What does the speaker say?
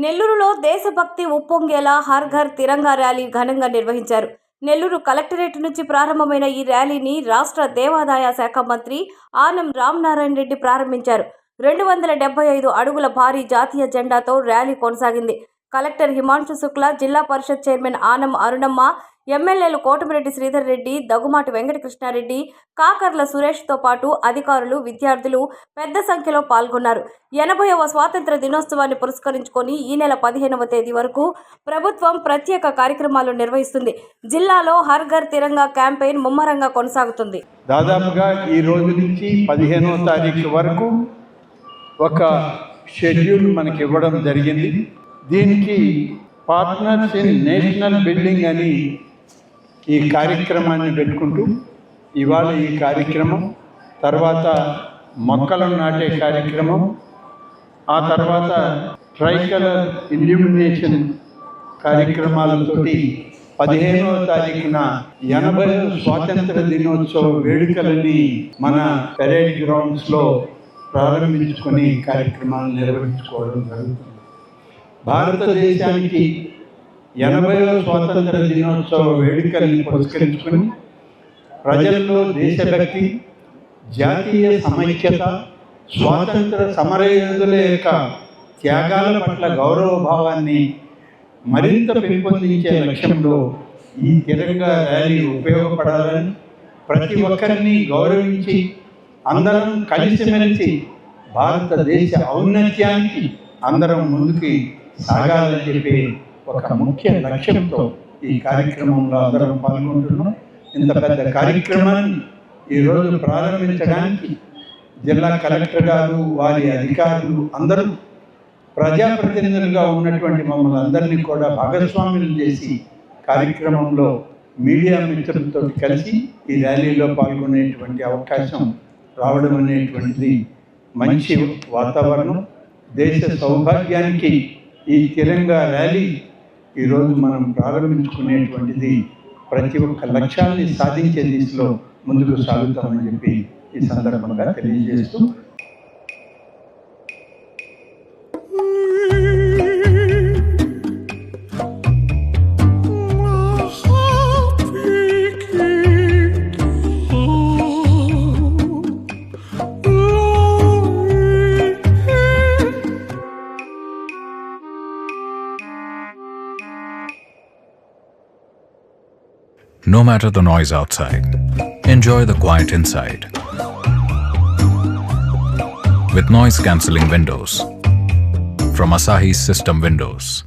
నెల్లూరులో దేశభక్తి ఉప్పొంగేలా హర్ ఘర్ తిరంగా ర్యాలీ ఘనంగా నిర్వహించారు. నెల్లూరు కలెక్టరేట్ నుంచి ప్రారంభమైన ఈ ర్యాలీని రాష్ట్ర దేవాదాయ శాఖ మంత్రి ఆనం రామనారాయణ రెడ్డి ప్రారంభించారు. 275 అడుగుల భారీ జాతీయ జెండాతో ర్యాలీ కొనసాగింది. కలెక్టర్ హిమాంశు శుక్లా, జిల్లా పరిషత్ చైర్మన్ ఆనం అరుణమ్మ, ఎమ్మెల్యేలు కోటమిరెడ్డి శ్రీధర్ రెడ్డి, దగ్గుమాటి వెంకటకృష్ణారెడ్డి, కాకర్ల సురేష్తో పాటు అధికారులు, విద్యార్థులు పెద్ద సంఖ్యలో పాల్గొన్నారు. 80వ స్వాతంత్ర దినోత్సవాన్ని పురస్కరించుకొని ఈ నెల 15వ తేదీ వరకు ప్రభుత్వం ప్రత్యేక కార్యక్రమాలు నిర్వహిస్తుంది. జిల్లాలో హర్ ఘర్ తిరంగా క్యాంపెయిన్ ముమ్మరంగా కొనసాగుతుంది. దాదాపుగా ఈ రోజు నుంచి 15వ తారీఖు వరకు ఒక షెడ్యూల్ మనకి ఇవ్వడం జరిగింది. దీనికి పార్ట్నర్స్ ఇన్ నేషనల్ బిల్డింగ్ అని ఈ కార్యక్రమాన్ని పెట్టుకుంటూ ఇవాళ ఈ కార్యక్రమం, తర్వాత మొక్కలను నాటే కార్యక్రమం, ఆ తర్వాత ట్రైకలర్ ఇల్యూమినేషన్ కార్యక్రమాలతోటి 15వ తారీఖున 80వ స్వాతంత్ర దినోత్సవ వేడుకలని మన పెరేడ్ గ్రౌండ్స్లో ప్రారంభించుకొని కార్యక్రమాలు నిర్వహించుకోవడం జరుగుతుంది. భారతదేశానికి 80వ స్వాతంత్ర దినోత్సవ వేడుకల్ని పురస్కరించుకొని ప్రజల్లో దేశభక్తి, జాతీయ సమైక్యత, స్వాతంత్ర సమరయోధుల యొక్క త్యాగాల పట్ల గౌరవ భావాన్ని మరింత పెంపొందించే లక్ష్యంలో ఈ తిరంగా ర్యాలీ ఉపయోగపడాలని, ప్రతి ఒక్కరిని గౌరవించి అందరం కలిసిమెలిసి భారతదేశ ఔన్నత్యానికి అందరం ముందుకి సాగాలని చెప్పి ఒక ముఖ్య లక్ష్యంతో ఈ కార్యక్రమంలో అందరం పాల్గొంటున్నాం. ఇంత పెద్ద కార్యక్రమాన్ని ఈరోజు ప్రారంభించడానికి జిల్లా కలెక్టర్ గారు, వారి అధికారులు అందరూ ప్రజాప్రతినిధులుగా ఉన్నటువంటి మమ్మల్ని అందరినీ కూడా భాగస్వాములు చేసి కార్యక్రమంలో మీడియా మిత్రులతో కలిసి ఈ ర్యాలీలో పాల్గొనేటువంటి అవకాశం రావడం అనేటువంటిది మంచి వాతావరణం. దేశ సౌభాగ్యానికి ఈ తిరంగా ర్యాలీ ఈరోజు మనం ప్రారంభించుకునేటువంటిది ప్రతి ఒక్క లక్ష్యాన్ని సాధించే దిశలో ముందుకు సాగుతామని చెప్పి ఈ సందర్భంగా తెలియజేస్తూ No matter the noise outside, enjoy the quiet inside. With noise cancelling windows from Asahi System Windows.